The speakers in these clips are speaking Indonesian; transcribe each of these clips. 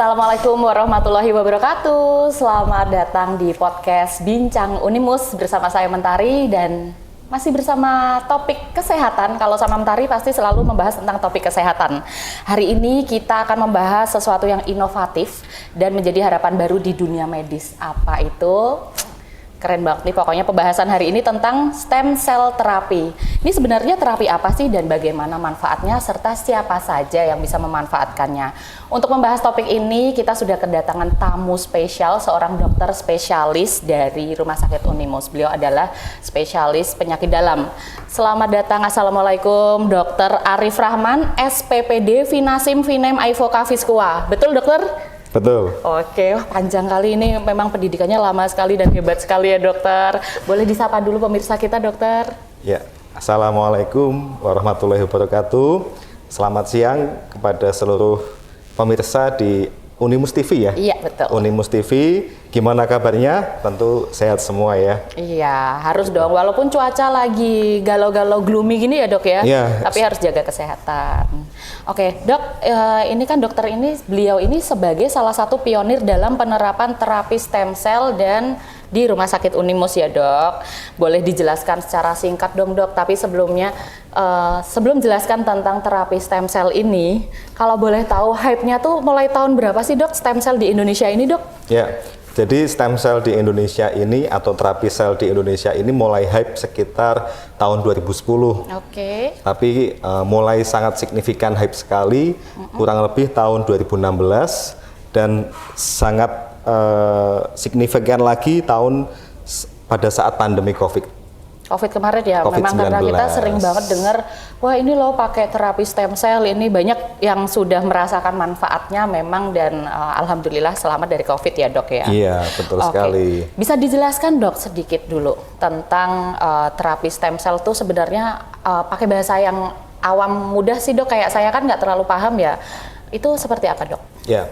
Assalamualaikum warahmatullahi wabarakatuh. Selamat datang di podcast Bincang Unimus bersama saya Mentari dan masih bersama topik kesehatan. Kalau sama Mentari pasti selalu membahas tentang topik kesehatan. Hari ini kita akan membahas sesuatu yang inovatif dan menjadi harapan baru di dunia medis. Apa itu? Keren banget nih pokoknya pembahasan hari ini tentang stem cell terapi. Ini sebenarnya terapi apa sih dan bagaimana manfaatnya serta siapa saja yang bisa memanfaatkannya. Untuk membahas topik ini kita sudah kedatangan tamu spesial, seorang dokter spesialis dari Rumah Sakit Unimus. Beliau adalah spesialis penyakit dalam. Selamat datang, Assalamualaikum Dr. Arif Rahman, SPPD Vinasim Vinem Aivoka Viscua. Betul dokter? Betul. Oke, panjang kali ini, memang pendidikannya lama sekali dan hebat sekali ya dokter. Boleh disapa dulu pemirsa kita dokter? Ya, Assalamualaikum warahmatullahi wabarakatuh. Selamat siang kepada seluruh pemirsa di Unimus TV ya? Iya, betul. Unimus TV, gimana kabarnya? Tentu sehat semua ya? Iya, harus dong. Walaupun cuaca lagi galau-galau gloomy gini ya dok ya? Iya. Tapi harus jaga kesehatan. Oke, dok, ini kan dokter ini, beliau ini sebagai salah satu pionir dalam penerapan terapi stem cell dan di Rumah Sakit Unimus ya dok. Boleh dijelaskan secara singkat dong dok, tapi sebelumnya sebelum jelaskan tentang terapi stem cell ini, kalau boleh tahu hype-nya tuh mulai tahun berapa sih dok stem cell di Indonesia ini dok? Ya, jadi stem cell di Indonesia ini atau terapi sel di Indonesia ini mulai hype sekitar tahun 2010. Oke. Tapi mulai sangat signifikan hype sekali, kurang lebih tahun 2016 dan sangat signifikan lagi pada saat pandemi COVID kemarin ya, memang karena kita sering banget dengar, wah ini loh pakai terapi stem cell ini banyak yang sudah merasakan manfaatnya memang dan alhamdulillah selamat dari COVID ya dok ya. Iya betul sekali. Bisa dijelaskan dok sedikit dulu tentang terapi stem cell tuh sebenarnya pakai bahasa yang awam mudah sih dok, kayak saya kan nggak terlalu paham ya, itu seperti apa dok? Ya,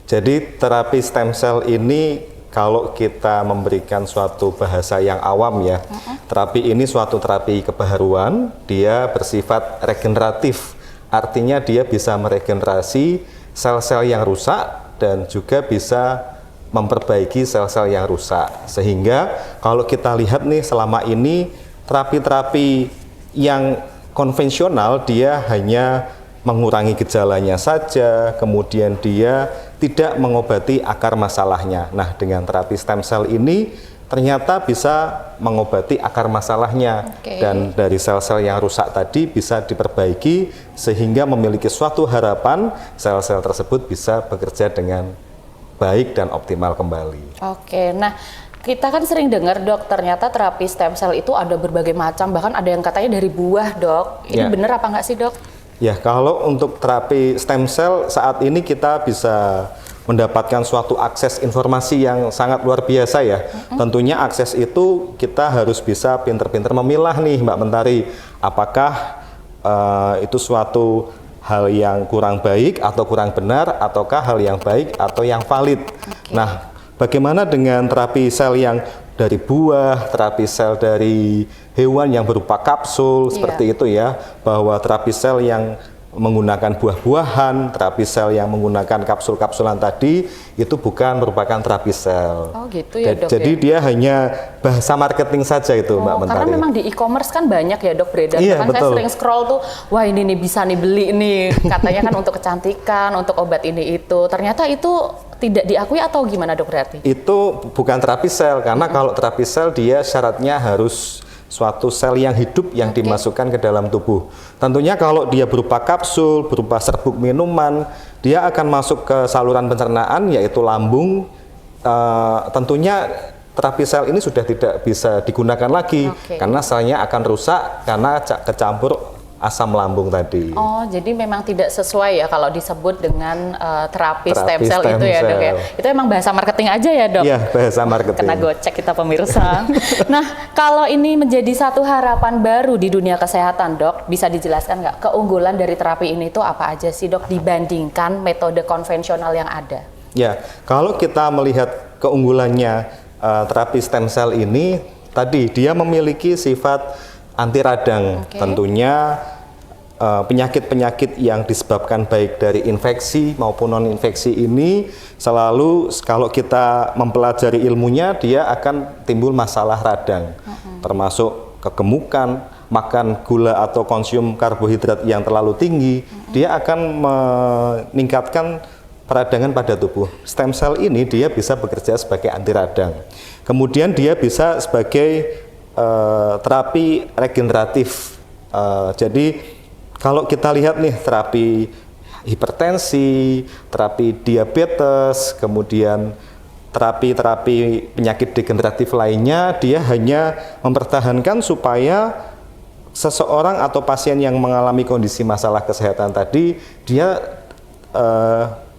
jadi terapi stem cell ini kalau kita memberikan suatu bahasa yang awam ya, terapi ini suatu terapi kebaharuan, dia bersifat regeneratif, artinya dia bisa meregenerasi sel-sel yang rusak dan juga bisa memperbaiki sel-sel yang rusak. Sehingga kalau kita lihat nih selama ini terapi-terapi yang konvensional dia hanya mengurangi gejalanya saja, kemudian dia tidak mengobati akar masalahnya. Nah, dengan terapi stem cell ini ternyata bisa mengobati akar masalahnya dan dari sel-sel yang rusak tadi bisa diperbaiki sehingga memiliki suatu harapan sel-sel tersebut bisa bekerja dengan baik dan optimal kembali. Oke, nah kita kan sering dengar dok, ternyata terapi stem cell itu ada berbagai macam, bahkan ada yang katanya dari buah dok. Ini benar apa enggak sih dok? Ya, kalau untuk terapi stem cell saat ini kita bisa mendapatkan suatu akses informasi yang sangat luar biasa ya. Tentunya akses itu kita harus bisa pinter-pinter memilah nih Mbak Mentari, apakah itu suatu hal yang kurang baik atau kurang benar, ataukah hal yang baik atau yang valid. Nah, bagaimana dengan terapi sel yang dari buah, terapi sel dari hewan yang berupa kapsul, seperti itu ya, bahwa terapi sel yang menggunakan buah-buahan, terapi sel yang menggunakan kapsul-kapsulan tadi, itu bukan merupakan terapi sel. Oh gitu ya dok. Jadi dia hanya bahasa marketing saja itu Mbak Mentari. Karena memang di e-commerce kan banyak ya dok beredar. Iya, Kan saya sering scroll tuh, wah ini nih bisa nih beli nih, katanya kan untuk kecantikan, untuk obat ini itu. Ternyata itu tidak diakui atau gimana dok berarti? Itu bukan terapi sel, karena kalau terapi sel dia syaratnya harus suatu sel yang hidup yang dimasukkan ke dalam tubuh. Tentunya kalau dia berupa kapsul, berupa serbuk minuman, dia akan masuk ke saluran pencernaan yaitu lambung. Tentunya terapi sel ini sudah tidak bisa digunakan lagi karena selnya akan rusak karena kecampur asam lambung tadi. Oh, jadi memang tidak sesuai ya kalau disebut dengan terapi stem cell itu ya dok ya. Itu emang bahasa marketing aja ya dok? Iya, bahasa marketing. Kena gocek kita pemirsa. Nah, kalau ini menjadi satu harapan baru di dunia kesehatan dok, bisa dijelaskan nggak keunggulan dari terapi ini itu apa aja sih dok dibandingkan metode konvensional yang ada? Ya, kalau kita melihat keunggulannya terapi stem cell ini, tadi dia memiliki sifat anti radang. Tentunya penyakit-penyakit yang disebabkan baik dari infeksi maupun non-infeksi ini selalu kalau kita mempelajari ilmunya dia akan timbul masalah radang, termasuk kegemukan, makan gula atau konsum karbohidrat yang terlalu tinggi, dia akan meningkatkan peradangan pada tubuh. Stem cell ini dia bisa bekerja sebagai anti radang. Kemudian dia bisa sebagai terapi regeneratif. Jadi kalau kita lihat nih terapi hipertensi, terapi diabetes, kemudian terapi-terapi penyakit degeneratif lainnya, dia hanya mempertahankan supaya seseorang atau pasien yang mengalami kondisi masalah kesehatan tadi, dia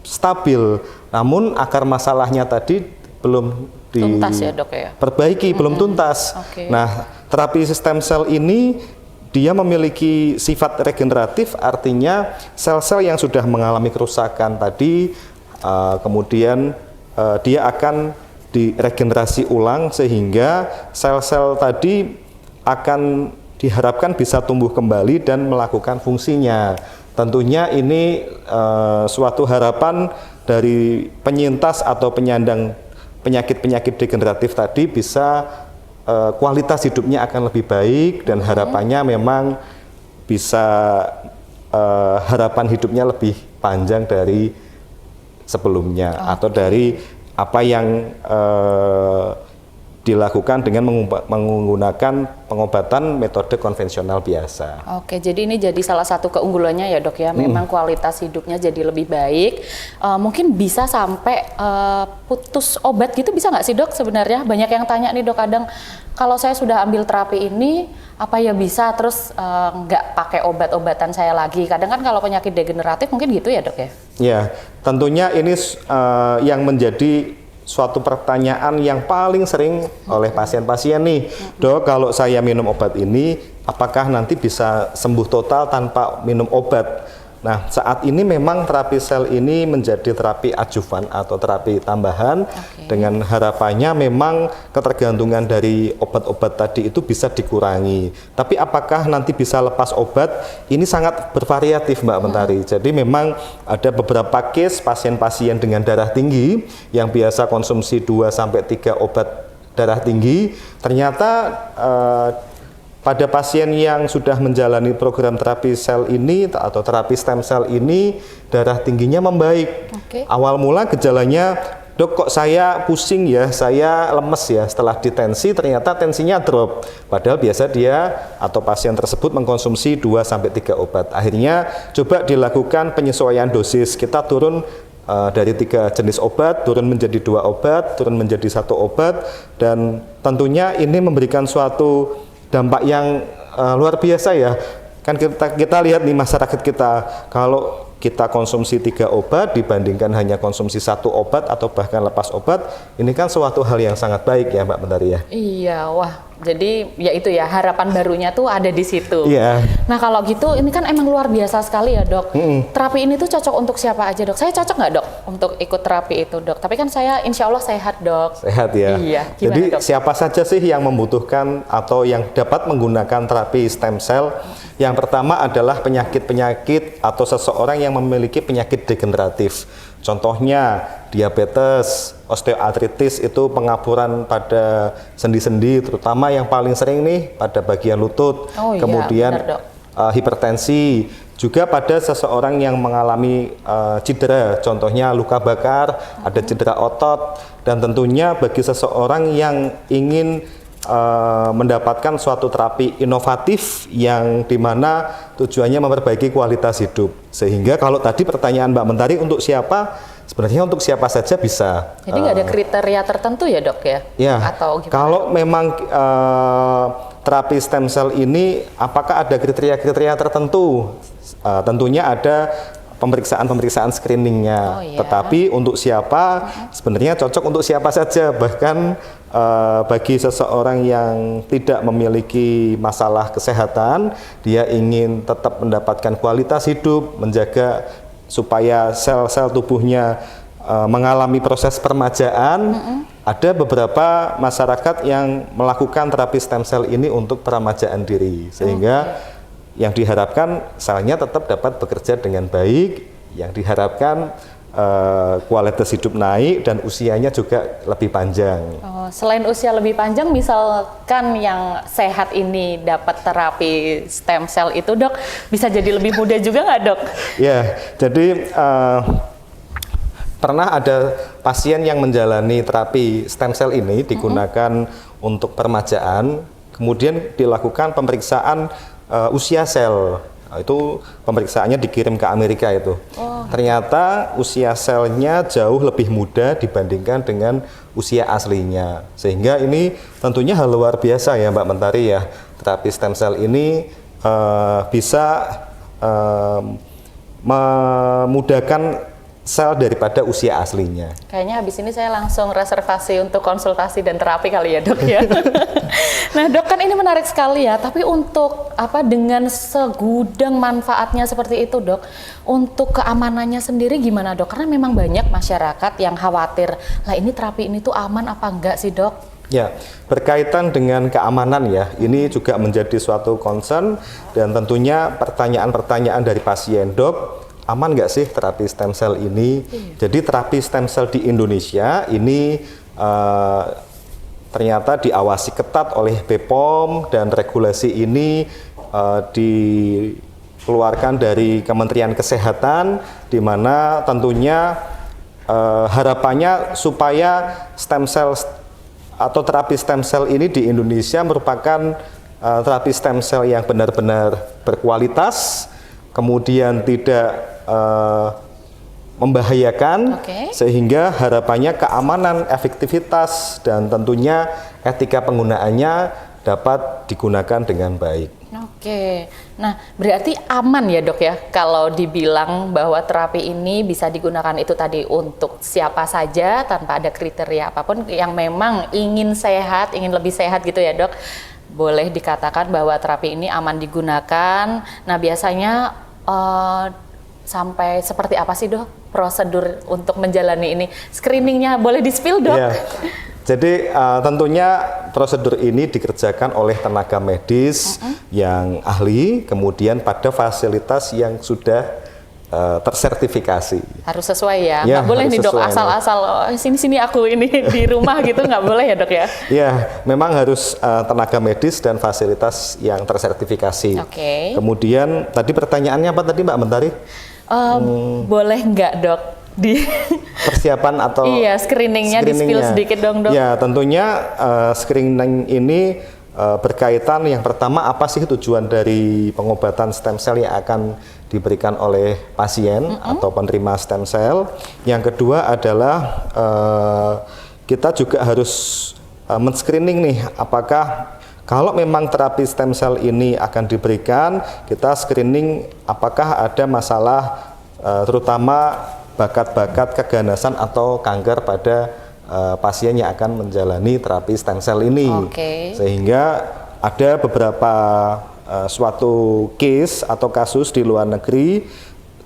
stabil. Namun akar masalahnya tadi belum tuntas ya dok ya? Diperbaiki, belum tuntas. Nah, terapi stem cell ini dia memiliki sifat regeneratif, artinya sel-sel yang sudah mengalami kerusakan tadi, kemudian dia akan diregenerasi ulang sehingga sel-sel tadi akan diharapkan bisa tumbuh kembali dan melakukan fungsinya. Tentunya ini suatu harapan dari penyintas atau penyandang penyakit-penyakit degeneratif tadi bisa kualitas hidupnya akan lebih baik dan harapannya memang bisa harapan hidupnya lebih panjang dari sebelumnya atau dari apa yang dilakukan dengan menggunakan pengobatan metode konvensional biasa. Oke, jadi ini jadi salah satu keunggulannya ya dok ya, memang kualitas hidupnya jadi lebih baik. Mungkin bisa sampai putus obat gitu, bisa nggak sih dok sebenarnya? Banyak yang tanya nih dok, kadang kalau saya sudah ambil terapi ini, apa ya bisa terus nggak pakai obat-obatan saya lagi? Kadang kan kalau penyakit degeneratif mungkin gitu ya dok ya? Ya, tentunya ini yang menjadi suatu pertanyaan yang paling sering oleh pasien-pasien nih, dok kalau saya minum obat ini apakah nanti bisa sembuh total tanpa minum obat? Nah, saat ini memang terapi sel ini menjadi terapi adjuvan atau terapi tambahan dengan harapannya memang ketergantungan dari obat-obat tadi itu bisa dikurangi. Tapi apakah nanti bisa lepas obat? Ini sangat bervariatif Mbak Mentari. Jadi memang ada beberapa case pasien-pasien dengan darah tinggi yang biasa konsumsi 2-3 obat darah tinggi, ternyata pada pasien yang sudah menjalani program terapi sel ini atau terapi stem cell ini, darah tingginya membaik. Awal mula gejalanya, dok kok saya pusing ya, saya lemes ya, setelah ditensi ternyata tensinya drop. Padahal biasa dia atau pasien tersebut mengkonsumsi 2-3 obat. Akhirnya coba dilakukan penyesuaian dosis, kita turun dari 3 jenis obat, turun menjadi 2 obat, turun menjadi 1 obat, dan tentunya ini memberikan suatu dampak yang luar biasa ya. Kan kita lihat nih masyarakat kita, kalau kita konsumsi 3 obat dibandingkan hanya konsumsi 1 obat atau bahkan lepas obat, ini kan suatu hal yang sangat baik ya Mbak Mentari ya. Iya, wah jadi ya itu ya harapan barunya tuh ada di situ. Iya. Nah kalau gitu ini kan emang luar biasa sekali ya dok. Terapi ini tuh cocok untuk siapa aja dok? Saya cocok nggak dok untuk ikut terapi itu dok? Tapi kan saya insya Allah sehat dok. Sehat ya. Iya. Jadi dok? siapa saja sih yang membutuhkan atau yang dapat menggunakan terapi stem cell? Yang pertama adalah penyakit-penyakit atau seseorang yang memiliki penyakit degeneratif. Contohnya diabetes, osteoartritis itu pengapuran pada sendi-sendi, terutama yang paling sering nih pada bagian lutut. Kemudian benar, hipertensi, juga pada seseorang yang mengalami cedera, contohnya luka bakar, ada cedera otot, dan tentunya bagi seseorang yang ingin mendapatkan suatu terapi inovatif yang dimana tujuannya memperbaiki kualitas hidup. Sehingga kalau tadi pertanyaan Mbak Mentari untuk siapa, sebenarnya untuk siapa saja bisa. Jadi nggak ada kriteria tertentu ya dok ya? Ya, atau gimana? Kalau memang terapi stem cell ini apakah ada kriteria-kriteria tertentu? Tentunya ada pemeriksaan screeningnya, tetapi untuk siapa sebenarnya cocok untuk siapa saja, bahkan bagi seseorang yang tidak memiliki masalah kesehatan, dia ingin tetap mendapatkan kualitas hidup, menjaga supaya sel-sel tubuhnya mengalami proses permajaan. Ada beberapa masyarakat yang melakukan terapi stem cell ini untuk peremajaan diri, sehingga yang diharapkan selnya tetap dapat bekerja dengan baik, yang diharapkan kualitas hidup naik dan usianya juga lebih panjang. Oh, selain usia lebih panjang, misalkan yang sehat ini dapat terapi stem cell itu, Dok, bisa jadi lebih muda juga nggak, Dok? Ya, jadi pernah ada pasien yang menjalani terapi stem cell ini digunakan untuk peremajaan, kemudian dilakukan pemeriksaan usia sel. Itu pemeriksaannya dikirim ke Amerika itu. Ternyata usia selnya jauh lebih muda dibandingkan dengan usia aslinya. Sehingga ini tentunya hal luar biasa ya Mbak Mentari ya. Terapi stem cell ini bisa memudahkan sel daripada usia aslinya. Kayaknya habis ini saya langsung reservasi untuk konsultasi dan terapi kali ya, Dok ya. Nah, Dok, kan ini menarik sekali ya, tapi untuk dengan segudang manfaatnya seperti itu, Dok, untuk keamanannya sendiri gimana, Dok? Karena memang banyak masyarakat yang khawatir, lah ini terapi ini tuh aman apa enggak sih, Dok? Ya, berkaitan dengan keamanan ya, ini juga menjadi suatu concern dan tentunya pertanyaan-pertanyaan dari pasien, Dok, aman nggak sih terapi stem cell ini? Jadi terapi stem cell di Indonesia ini ternyata diawasi ketat oleh BPOM dan regulasi ini dikeluarkan dari Kementerian Kesehatan, di mana tentunya harapannya supaya stem cell atau terapi stem cell ini di Indonesia merupakan terapi stem cell yang benar-benar berkualitas, kemudian tidak membahayakan, sehingga harapannya keamanan, efektivitas, dan tentunya etika penggunaannya dapat digunakan dengan baik. Oke, nah berarti aman ya, Dok ya, kalau dibilang bahwa terapi ini bisa digunakan itu tadi untuk siapa saja tanpa ada kriteria apapun yang memang ingin sehat, ingin lebih sehat gitu ya, Dok. Boleh dikatakan bahwa terapi ini aman digunakan. Nah biasanya sampai seperti apa sih, Dok, prosedur untuk menjalani ini? Screeningnya boleh di-spill, Dok? Ya. Jadi tentunya prosedur ini dikerjakan oleh tenaga medis yang ahli, kemudian pada fasilitas yang sudah tersertifikasi. Harus sesuai ya, Ya, nggak boleh nih, Dok, sesuai, asal-asal sini aku ini di rumah gitu, nggak boleh ya, Dok ya? Ya, memang harus tenaga medis dan fasilitas yang tersertifikasi. Kemudian tadi pertanyaannya apa tadi Mbak Mentari? Boleh nggak, Dok, di persiapan atau screeningnya di-spill sedikit dong, Dok? Ya, tentunya screening ini berkaitan, yang pertama apa sih tujuan dari pengobatan stem cell yang akan diberikan oleh pasien atau penerima stem cell. Yang kedua adalah kita juga harus men-screening nih, apakah kalau memang terapi stem cell ini akan diberikan, kita screening apakah ada masalah terutama bakat-bakat keganasan atau kanker pada pasien yang akan menjalani terapi stem cell ini. Sehingga ada beberapa suatu case atau kasus di luar negeri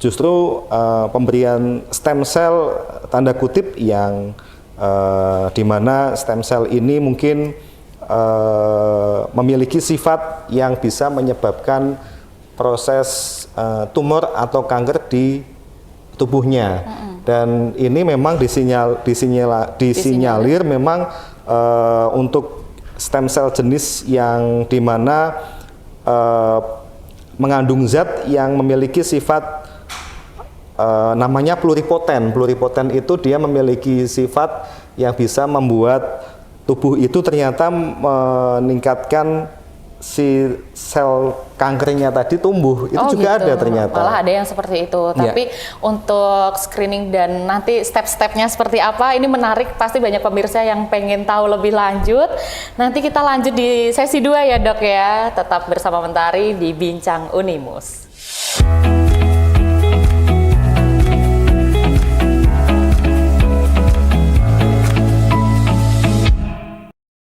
justru pemberian stem cell tanda kutip yang di mana stem cell ini mungkin memiliki sifat yang bisa menyebabkan proses tumor atau kanker di tubuhnya. Dan ini memang disinyalir memang untuk stem cell jenis yang dimana mengandung zat yang memiliki sifat namanya pluripoten. Pluripoten itu dia memiliki sifat yang bisa membuat tubuh itu ternyata meningkatkan si sel kankernya tadi tumbuh. Itu juga ada ternyata. Malah ada yang seperti itu. Tapi untuk screening dan nanti step-stepnya seperti apa, ini menarik. Pasti banyak pemirsa yang pengen tahu lebih lanjut. Nanti kita lanjut di sesi 2 ya, Dok ya. Tetap bersama Mentari di Bincang Unimus.